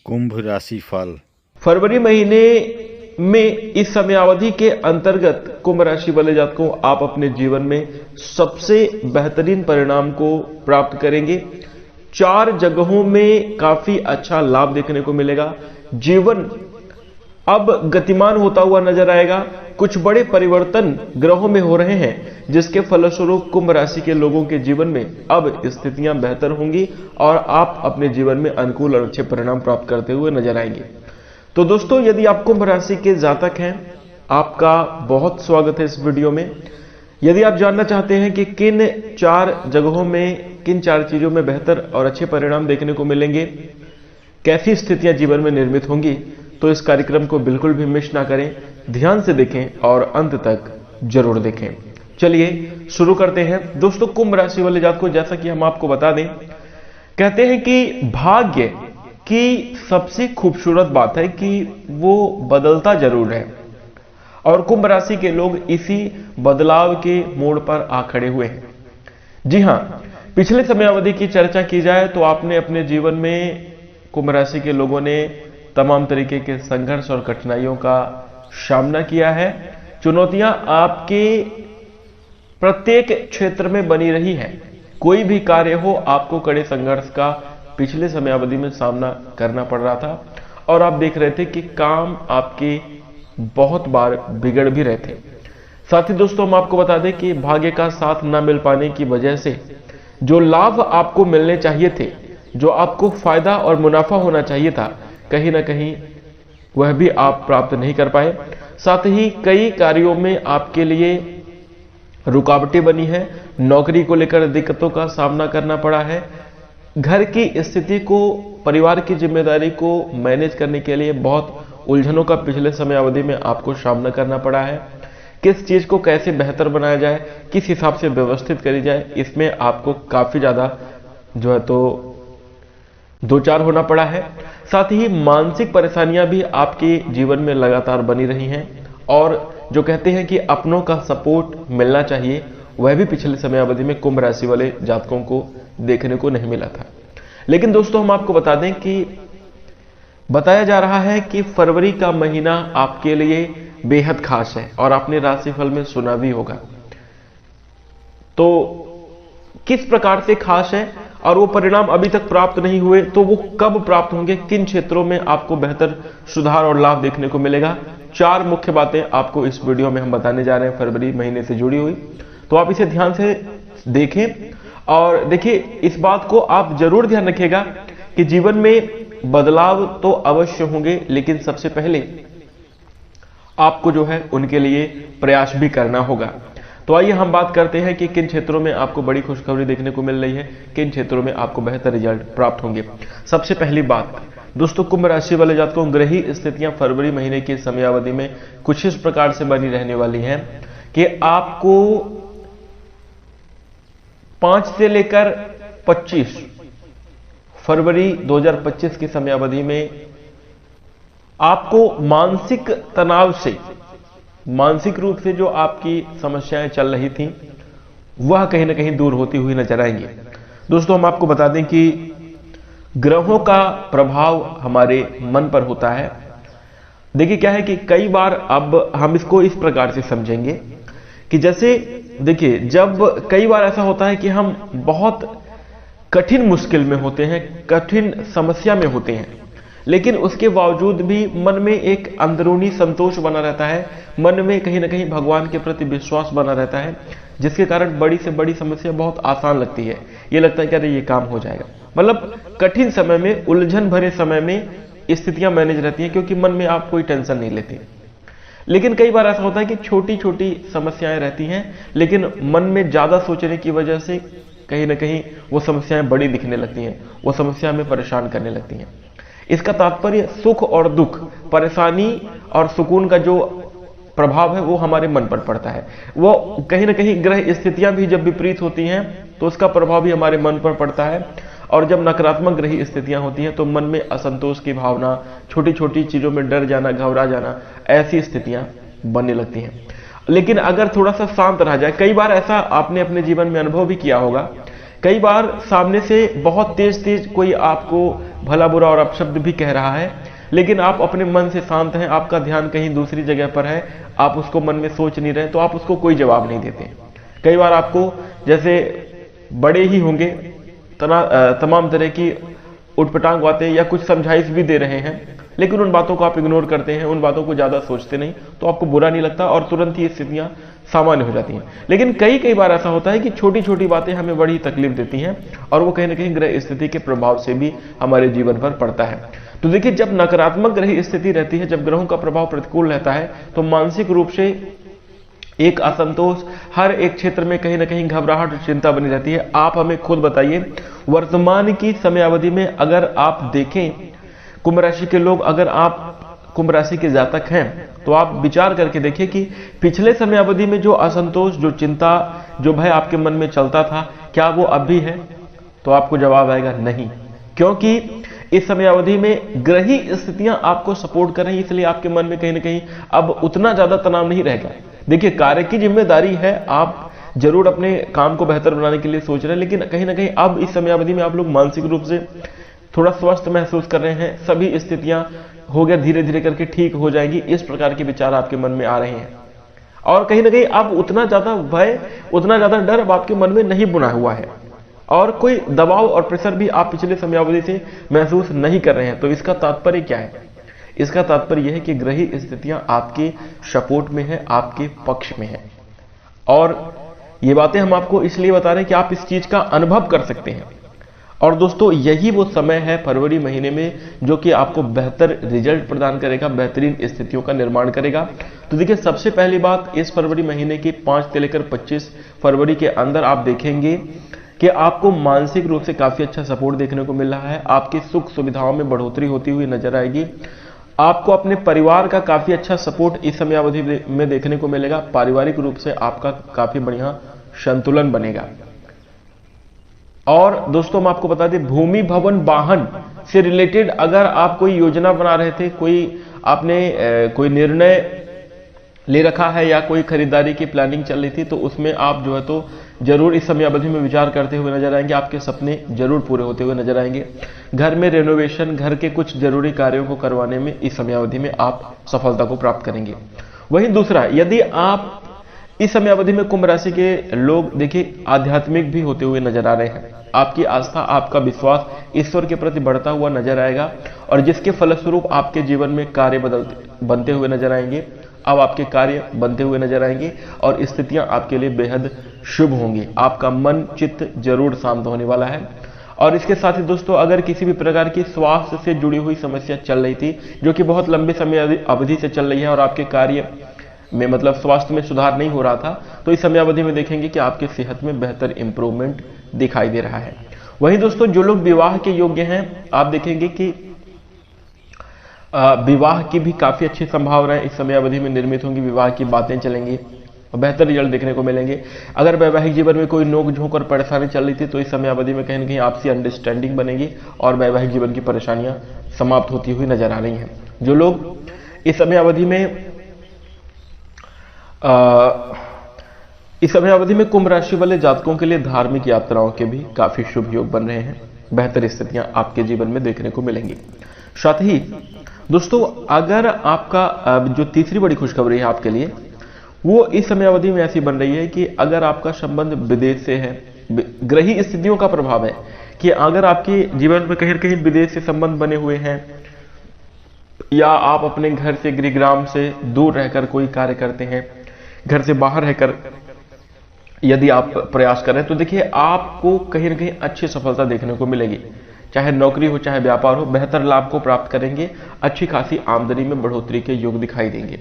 कुंभ राशि फल। फरवरी महीने में इस समयावधि के अंतर्गत कुंभ राशि वाले जातकों आप अपने जीवन में सबसे बेहतरीन परिणाम को प्राप्त करेंगे। 4 जगहों में काफी अच्छा लाभ देखने को मिलेगा। जीवन अब गतिमान होता हुआ नजर आएगा। कुछ बड़े परिवर्तन ग्रहों में हो रहे हैं जिसके फलस्वरूप कुंभ राशि के लोगों के जीवन में अब स्थितियां बेहतर होंगी और आप अपने जीवन में अनुकूल और अच्छे परिणाम प्राप्त करते हुए नजर आएंगे। तो दोस्तों, यदि आप कुंभ राशि के जातक हैं, आपका बहुत स्वागत है इस वीडियो में। यदि आप जानना चाहते हैं कि किन 4 जगहों में, किन 4 चीजों में बेहतर और अच्छे परिणाम देखने को मिलेंगे, कैसी स्थितियां जीवन में निर्मित होंगी, तो इस कार्यक्रम को बिल्कुल भी मिस ना करें, ध्यान से देखें और अंत तक जरूर देखें। चलिए शुरू करते हैं। दोस्तों, कुंभ राशि वाले जातकों को जैसा कि हम आपको बता दें, कहते हैं कि भाग्य की सबसे खूबसूरत बात है कि वो बदलता जरूर है और कुंभ राशि के लोग इसी बदलाव के मोड़ पर आ खड़े हुए हैं। जी हां, पिछले समयावधि की चर्चा की जाए तो आपने अपने जीवन में, कुंभ राशि के लोगों ने तमाम तरीके के संघर्ष और कठिनाइयों का सामना किया है। चुनौतियां आपके प्रत्येक क्षेत्र में बनी रही है। कोई भी कार्य हो, आपको कड़े संघर्ष का पिछले समयावधि में सामना करना पड़ रहा था और आप देख रहे थे कि काम आपके बहुत बार बिगड़ भी रहे थे। साथ ही दोस्तों, हम आपको बता दें कि भाग्य का साथ न मिल पाने की वजह से जो लाभ आपको मिलने चाहिए थे, जो आपको फायदा और मुनाफा होना चाहिए था, कहीं ना कहीं वह भी आप प्राप्त नहीं कर पाए। साथ ही कई कार्यों में आपके लिए रुकावटें बनी है। नौकरी को लेकर दिक्कतों का सामना करना पड़ा है। घर की स्थिति को, परिवार की जिम्मेदारी को मैनेज करने के लिए बहुत उलझनों का पिछले समयावधि में आपको सामना करना पड़ा है। किस चीज को कैसे बेहतर बनाया जाए, किस हिसाब से व्यवस्थित करी जाए, इसमें आपको काफी ज्यादा जो है तो 2-4 होना पड़ा है। साथ ही मानसिक परेशानियां भी आपके जीवन में लगातार बनी रही हैं और जो कहते हैं कि अपनों का सपोर्ट मिलना चाहिए, वह भी पिछले समयावधि में कुंभ राशि वाले जातकों को देखने को नहीं मिला था। लेकिन दोस्तों, हम आपको बता दें कि बताया जा रहा है कि फरवरी का महीना आपके लिए बेहद खास है और आपने राशिफल में सुना भी होगा। तो किस प्रकार से खास है और वो परिणाम अभी तक प्राप्त नहीं हुए तो वो कब प्राप्त होंगे, किन क्षेत्रों में आपको बेहतर सुधार और लाभ देखने को मिलेगा, 4 मुख्य बातें आपको इस वीडियो में हम बताने जा रहे हैं फरवरी महीने से जुड़ी हुई। तो आप इसे ध्यान से देखें और देखिए, इस बात को आप जरूर ध्यान रखिएगा कि जीवन में बदलाव तो अवश्य होंगे, लेकिन सबसे पहले आपको जो है उनके लिए प्रयास भी करना होगा। तो आइए हम बात करते हैं कि किन क्षेत्रों में आपको बड़ी खुशखबरी देखने को मिल रही है, किन क्षेत्रों में आपको बेहतर रिजल्ट प्राप्त होंगे। सबसे पहली बात दोस्तों, कुंभ राशि वाले जातकों, ग्रही स्थितियां फरवरी महीने की समयावधि में कुछ इस प्रकार से बनी रहने वाली हैं कि आपको 5 से लेकर 25 फरवरी 2025 की समयावधि में आपको मानसिक तनाव से, मानसिक रूप से जो आपकी समस्याएं चल रही थी, वह कहीं ना कहीं दूर होती हुई नजर आएंगी। दोस्तों, हम आपको बता दें कि ग्रहों का प्रभाव हमारे मन पर होता है। देखिए क्या है कि कई बार अब हम इसको इस प्रकार से समझेंगे कि जैसे देखिए, जब कई बार ऐसा होता है कि हम बहुत कठिन मुश्किल में होते हैं, कठिन समस्या में होते हैं, लेकिन उसके बावजूद भी मन में एक अंदरूनी संतोष बना रहता है, मन में कहीं ना कहीं भगवान के प्रति विश्वास बना रहता है, जिसके कारण बड़ी से बड़ी समस्या बहुत आसान लगती है। ये लगता है कि अरे ये काम हो जाएगा। मतलब कठिन समय में, उलझन भरे समय में स्थितियां मैनेज रहती हैं क्योंकि मन में आप कोई टेंशन नहीं लेते। लेकिन कई बार ऐसा होता है कि छोटी छोटी समस्याएं रहती हैं, लेकिन मन में ज्यादा सोचने की वजह से कहीं ना कहीं वो समस्याएं बड़ी दिखने लगती हैं, वो समस्या हमें परेशान करने लगती हैं। इसका तात्पर्य सुख और दुख, परेशानी और सुकून का जो प्रभाव है वो हमारे मन पर पड़ता है। वो कहीं ना कहीं ग्रह स्थितियां भी जब विपरीत होती हैं तो उसका प्रभाव भी हमारे मन पर पड़ता है और जब नकारात्मक ग्रही स्थितियां होती हैं तो मन में असंतोष की भावना, छोटी छोटी चीजों में डर जाना, घबरा जाना, ऐसी स्थितियां बनने लगती हैं। लेकिन अगर थोड़ा सा शांत रहा जाए, कई बार ऐसा आपने अपने जीवन में अनुभव भी किया होगा कई बार सामने से बहुत तेज तेज कोई आपको भला बुरा और अपशब्द भी कह रहा है, लेकिन आप अपने मन से शांत हैं, आपका ध्यान कहीं दूसरी जगह पर है, आप उसको मन में सोच नहीं रहे, तो आप उसको कोई जवाब नहीं देते। कई बार आपको जैसे बड़े ही होंगे तमाम तरह की उटपटांग बातें या कुछ समझाइश भी दे रहे हैं, लेकिन उन बातों को आप इग्नोर करते हैं, उन बातों को ज्यादा सोचते नहीं, तो आपको बुरा नहीं लगता और तुरंत ही स्थितियां सामान्य हो जाती हैं। लेकिन कई बार ऐसा होता है कि छोटी छोटी बातें हमें बड़ी तकलीफ देती हैं और वो कहीं ना कहीं ग्रह स्थिति के प्रभाव से भी हमारे जीवन पर पड़ता है। तो देखिए, जब नकारात्मक ग्रह स्थिति रहती है, जब ग्रहों का प्रभाव प्रतिकूल रहता है, तो मानसिक रूप से एक असंतोष, हर एक क्षेत्र में कहीं ना कहीं घबराहट और चिंता बनी रहती है। आप हमें खुद बताइए, वर्तमान की समय अवधि में अगर आप देखें कुंभ राशि के लोग, अगर आप कुंभ राशि के जातक हैं, तो आप विचार करके देखिए कि पिछले समय अवधि में जो असंतोष, जो चिंता, जो भय आपके मन में चलता था, क्या वो अब भी है? तो आपको जवाब आएगा नहीं, क्योंकि इस समय अवधि में ग्रही स्थितियां आपको सपोर्ट कर रही हैं, इसलिए आपके मन में कहीं ना कहीं अब उतना ज्यादा तनाव नहीं रहेगा। देखिए, कार्य की जिम्मेदारी है, आप जरूर अपने काम को बेहतर बनाने के लिए सोच रहे हैं, लेकिन कहीं ना कहीं अब इस समय अवधि में आप लोग मानसिक रूप से थोड़ा स्वस्थ महसूस कर रहे हैं, सभी स्थितियां हो गया धीरे धीरे करके ठीक हो जाएगी, इस प्रकार के विचार आपके मन में आ रहे हैं। और कहीं ना कहीं अब उतना ज्यादा भय, उतना ज्यादा डर अब आपके मन में नहीं बुना हुआ है, और कोई दबाव और प्रेशर भी आप पिछले समयावधि से महसूस नहीं कर रहे हैं। तो इसका तात्पर्य क्या है? इसका तात्पर्य यह है कि ग्रही स्थितियां आपके सपोर्ट में है, आपके पक्ष में है, और ये बातें हम आपको इसलिए बता रहे हैं कि आप इस चीज का अनुभव कर सकते हैं। और दोस्तों, यही वो समय है फरवरी महीने में जो कि आपको बेहतर रिजल्ट प्रदान करेगा, बेहतरीन स्थितियों का निर्माण करेगा। तो देखिए, सबसे पहली बात, इस फरवरी महीने की 5 से लेकर 25 फरवरी के अंदर आप देखेंगे कि आपको मानसिक रूप से काफी अच्छा सपोर्ट देखने को मिल रहा है, आपकी सुख सुविधाओं में बढ़ोतरी होती हुई नजर आएगी, आपको अपने परिवार का काफी अच्छा सपोर्ट इस समयावधि में देखने को मिलेगा, पारिवारिक रूप से आपका काफी बढ़िया संतुलन बनेगा। और दोस्तों, हम आपको बता दें, भूमि भवन वाहन से रिलेटेड अगर आप कोई योजना बना रहे थे, कोई आपने कोई निर्णय ले रखा है या कोई खरीदारी की प्लानिंग चल रही थी, तो उसमें आप जो है तो जरूर इस समय अवधि में विचार करते हुए नजर आएंगे, आपके सपने जरूर पूरे होते हुए नजर आएंगे। घर में रेनोवेशन, घर के कुछ जरूरी कार्यों को करवाने में इस समय अवधि में आप सफलता को प्राप्त करेंगे। वहीं दूसरा, यदि आप इस समय अवधि में कुंभ राशि के लोग देखिए आध्यात्मिक भी होते हुए नजर आ रहे हैं, आपकी आस्था, आपका विश्वास ईश्वर के प्रति बढ़ता हुआ नजर आएगा, और जिसके फलस्वरूप आपके जीवन में कार्य बनते हुए नजर आएंगे। अब आपके कार्य बनते हुए नजर आएंगे और स्थितियां आपके लिए बेहद शुभ होंगी, आपका मन चित्त जरूर शांत होने वाला है। और इसके साथ ही दोस्तों, अगर किसी भी प्रकार की स्वास्थ्य से जुड़ी हुई समस्या चल रही थी, जो कि बहुत लंबे समय अवधि से चल रही है, और आपके कार्य में मतलब स्वास्थ्य में सुधार नहीं हो रहा था, तो इस समय अवधि में देखेंगे कि आपकी सेहत में बेहतर इंप्रूवमेंट दिखाई दे रहा है। वहीं दोस्तों, जो लोग विवाह के योग्य हैं, आप देखेंगे कि विवाह की भी काफी अच्छी संभावनाएं इस समय अवधि में निर्मित होंगी, विवाह की बातें चलेंगी और बेहतर रिजल्ट देखने को मिलेंगे। अगर वैवाहिक जीवन में कोई नोक झोंक और परेशानी चल रही थी, तो इस समय अवधि में कहीं ना कहीं आपसी अंडरस्टैंडिंग बनेगी और वैवाहिक जीवन की परेशानियां समाप्त होती हुई नजर आ रही हैं। जो लोग इस समय अवधि में कुंभ राशि वाले जातकों के लिए धार्मिक यात्राओं के भी काफी शुभ योग बन रहे हैं, बेहतर स्थितियां आपके जीवन में देखने को मिलेंगी। साथ ही दोस्तों, अगर आपका जो तीसरी बड़ी खुशखबरी है आपके लिए, वो इस समय अवधि में ऐसी बन रही है कि अगर आपका संबंध विदेश से है, ग्रही स्थितियों का प्रभाव है कि अगर आपके जीवन में कहीं न कहीं विदेश से संबंध बने हुए हैं, या आप अपने घर से, गृहग्राम से दूर रहकर कोई कार्य करते हैं, घर से बाहर रहकर यदि आप प्रयास कर रहे हैं, तो देखिए आपको कहीं ना कहीं अच्छी सफलता देखने को मिलेगी, चाहे नौकरी हो चाहे व्यापार हो, बेहतर लाभ को प्राप्त करेंगे, अच्छी खासी आमदनी में बढ़ोतरी के योग दिखाई देंगे।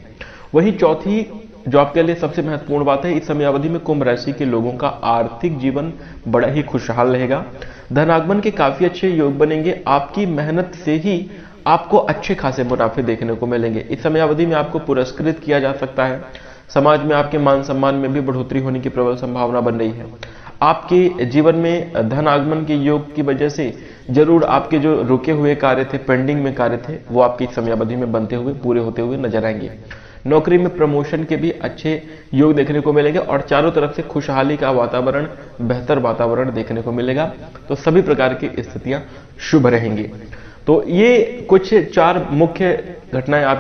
वहीं चौथी जो आपके लिए सबसे महत्वपूर्ण बात है, इस समय अवधि में कुंभ राशि के लोगों का आर्थिक जीवन बड़ा ही खुशहाल रहेगा, धनागमन के काफी अच्छे योग बनेंगे, आपकी मेहनत से ही आपको अच्छे खासे मुनाफे देखने को मिलेंगे। इस समय अवधि में आपको पुरस्कृत किया जा सकता है, समाज में आपके मान सम्मान में भी बढ़ोतरी होने की प्रबल संभावना बन रही है। आपके जीवन में धन आगमन के योग की वजह से जरूर आपके जो रुके हुए कार्य थे, पेंडिंग में कार्य थे, वो आपकी समयावधि में बनते हुए पूरे होते हुए नजर आएंगे। नौकरी में प्रमोशन के भी अच्छे योग देखने को मिलेंगे और चारों तरफ से खुशहाली का वातावरण, बेहतर वातावरण देखने को मिलेगा। तो सभी प्रकार की स्थितियां शुभ रहेंगी। तो ये कुछ 4 मुख्य घटनाएं आप